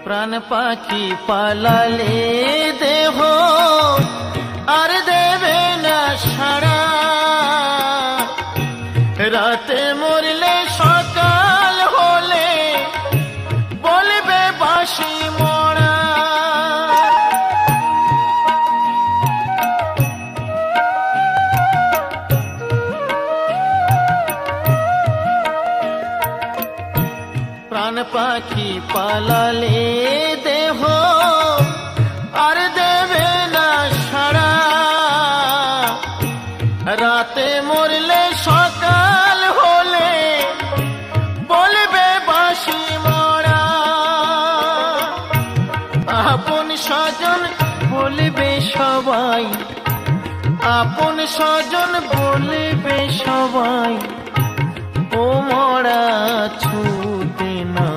প্রাণ পাখি পালালে দেহ আর দেবে না সাড়া, রাতে মরলে সকাল হলে বলবে বাঁশি মরা। প্রাণ পাখি পালালে দেহ আর দেবে না সাড়া, রাতে মরলে সকাল হলে বলবে বাঁশি মরা। আপন স্বজন বলবে সবাই, আপন স্বজন বলবে সবাই, ও মরা ছুতে না